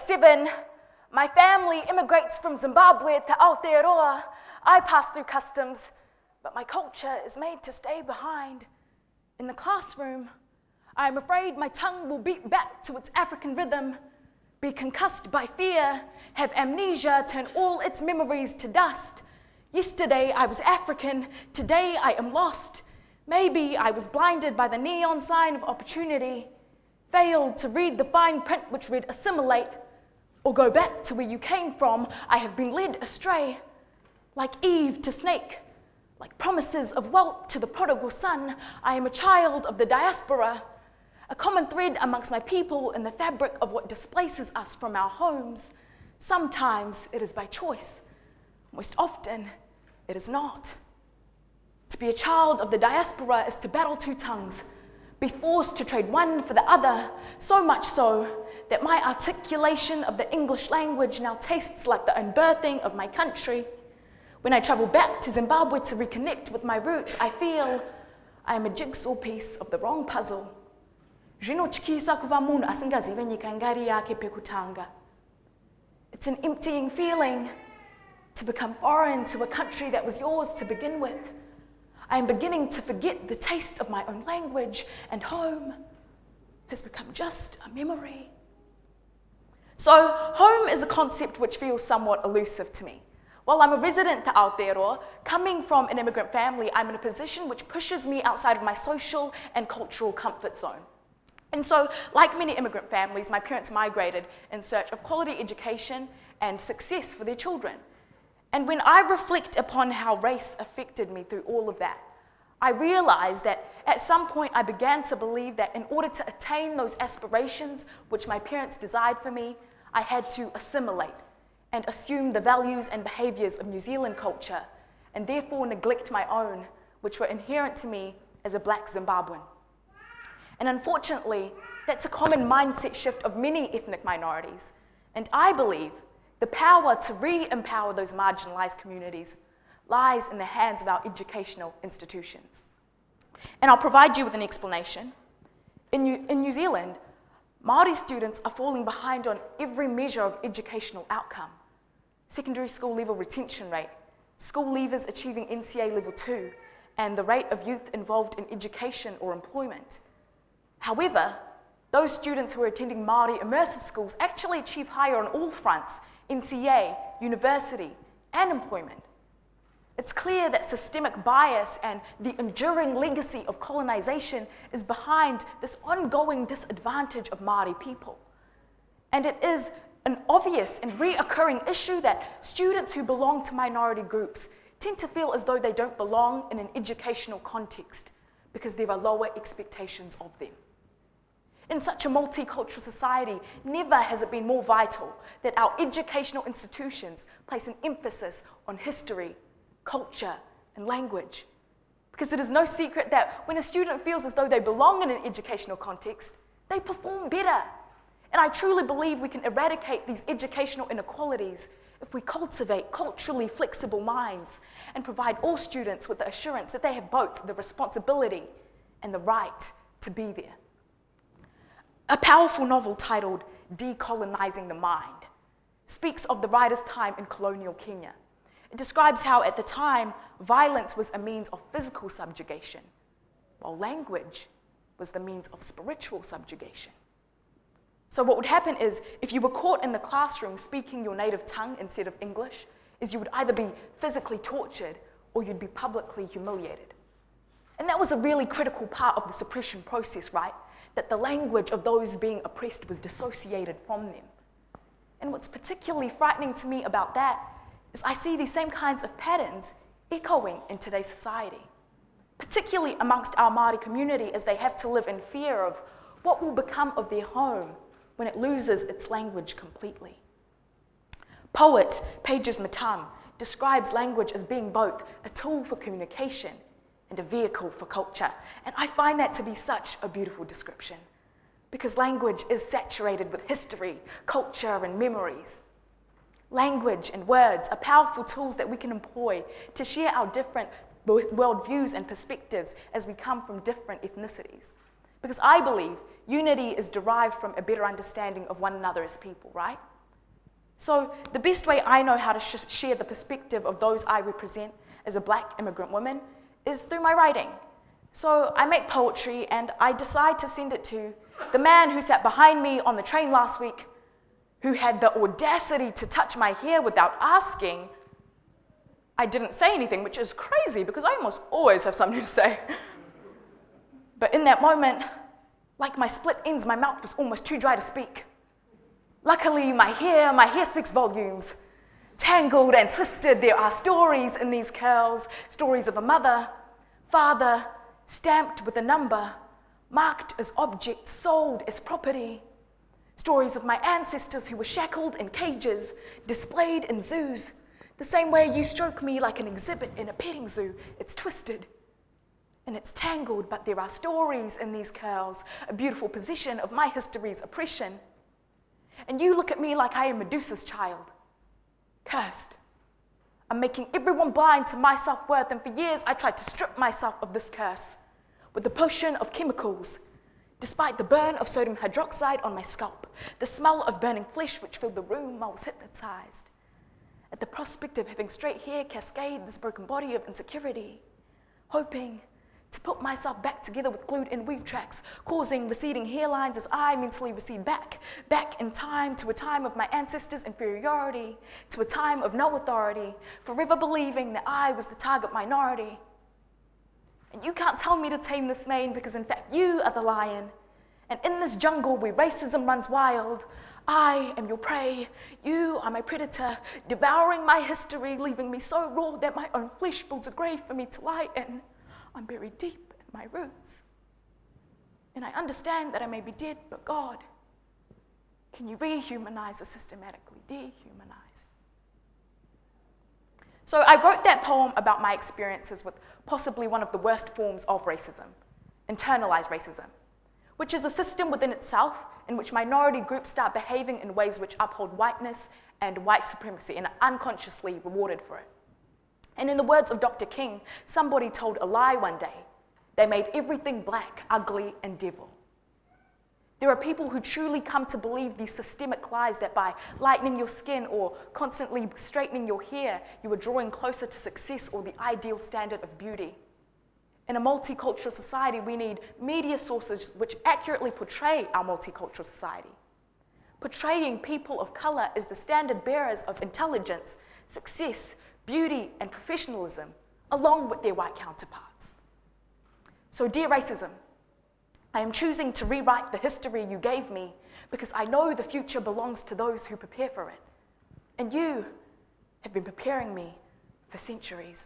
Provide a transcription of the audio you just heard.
7, my family immigrates from Zimbabwe to Aotearoa. I pass through customs, but my culture is made to stay behind. In the classroom, I am afraid my tongue will beat back to its African rhythm, be concussed by fear, have amnesia, turn all its memories to dust. Yesterday I was African, today I am lost. Maybe I was blinded by the neon sign of opportunity, failed to read the fine print which read assimilate, or go back to where you came from. I have been led astray, like Eve to snake, like promises of wealth to the prodigal son. I am a child of the diaspora, a common thread amongst my people in the fabric of what displaces us from our homes. Sometimes it is by choice, most often it is not. To be a child of the diaspora is to battle two tongues, be forced to trade one for the other, so much so that my articulation of the English language now tastes like the unbirthing of my country. When I travel back to Zimbabwe to reconnect with my roots, I feel I am a jigsaw piece of the wrong puzzle. It's an emptying feeling to become foreign to a country that was yours to begin with. I am beginning to forget the taste of my own language, and home has become just a memory. So, home is a concept which feels somewhat elusive to me. While I'm a resident to Aotearoa, coming from an immigrant family, I'm in a position which pushes me outside of my social and cultural comfort zone. And so, like many immigrant families, my parents migrated in search of quality education and success for their children. And when I reflect upon how race affected me through all of that, I realized that at some point I began to believe that in order to attain those aspirations which my parents desired for me, I had to assimilate and assume the values and behaviors of New Zealand culture, and therefore neglect my own, which were inherent to me as a Black Zimbabwean. And unfortunately, that's a common mindset shift of many ethnic minorities. And I believe the power to re-empower those marginalized communities lies in the hands of our educational institutions. And I'll provide you with an explanation. In New Zealand, Māori students are falling behind on every measure of educational outcome. Secondary school level retention rate, school leavers achieving NCA level 2, and the rate of youth involved in education or employment. However, those students who are attending Māori immersive schools actually achieve higher on all fronts, NCA, university, and employment. It's clear that systemic bias and the enduring legacy of colonization is behind this ongoing disadvantage of Māori people. And it is an obvious and reoccurring issue that students who belong to minority groups tend to feel as though they don't belong in an educational context because there are lower expectations of them. In such a multicultural society, never has it been more vital that our educational institutions place an emphasis on history, culture, and language. Because it is no secret that when a student feels as though they belong in an educational context, they perform better. And I truly believe we can eradicate these educational inequalities if we cultivate culturally flexible minds and provide all students with the assurance that they have both the responsibility and the right to be there. A powerful novel titled Decolonizing the Mind speaks of the writer's time in colonial Kenya. It describes how, at the time, violence was a means of physical subjugation, while language was the means of spiritual subjugation. So what would happen is, if you were caught in the classroom speaking your native tongue instead of English, is you would either be physically tortured or you'd be publicly humiliated. And that was a really critical part of the suppression process, right? That the language of those being oppressed was dissociated from them. And what's particularly frightening to me about that is I see these same kinds of patterns echoing in today's society, particularly amongst our Māori community as they have to live in fear of what will become of their home when it loses its language completely. Poet Pages Matam describes language as being both a tool for communication and a vehicle for culture. And I find that to be such a beautiful description, because language is saturated with history, culture, and memories. Language and words are powerful tools that we can employ to share our different worldviews and perspectives as we come from different ethnicities. Because I believe unity is derived from a better understanding of one another as people, right? So the best way I know how to share the perspective of those I represent as a Black immigrant woman is through my writing. So I make poetry and I decide to send it to the man who sat behind me on the train last week, who had the audacity to touch my hair without asking. I didn't say anything, which is crazy because I almost always have something to say. But in that moment, like my split ends, my mouth was almost too dry to speak. Luckily, my hair speaks volumes. Tangled and twisted, there are stories in these curls, stories of a mother, father, stamped with a number, marked as objects, sold as property. Stories of my ancestors who were shackled in cages, displayed in zoos. The same way you stroke me like an exhibit in a petting zoo, it's twisted and it's tangled, but there are stories in these curls, a beautiful position of my history's oppression. And you look at me like I am Medusa's child, cursed. I'm making everyone blind to my self-worth, and for years I tried to strip myself of this curse with the potion of chemicals, despite the burn of sodium hydroxide on my scalp, the smell of burning flesh which filled the room, I was hypnotized at the prospect of having straight hair cascade this broken body of insecurity, hoping to put myself back together with glued-in weave tracks, causing receding hairlines as I mentally recede back in time to a time of my ancestors' inferiority, to a time of no authority, forever believing that I was the target minority. And you can't tell me to tame this mane because in fact you are the lion. And in this jungle where racism runs wild, I am your prey, you are my predator, devouring my history, leaving me so raw that my own flesh builds a grave for me to lie in. I'm buried deep in my roots. And I understand that I may be dead, but God, can you rehumanize the systematically dehumanized? So I wrote that poem about my experiences with possibly one of the worst forms of racism, internalized racism, which is a system within itself in which minority groups start behaving in ways which uphold whiteness and white supremacy and are unconsciously rewarded for it. And in the words of Dr. King, somebody told a lie one day. They made everything black, ugly, and devil. There are people who truly come to believe these systemic lies that by lightening your skin or constantly straightening your hair, you are drawing closer to success or the ideal standard of beauty. In a multicultural society, we need media sources which accurately portray our multicultural society, portraying people of color as the standard bearers of intelligence, success, beauty, and professionalism, along with their white counterparts. So, dear racism, I am choosing to rewrite the history you gave me because I know the future belongs to those who prepare for it. And you have been preparing me for centuries.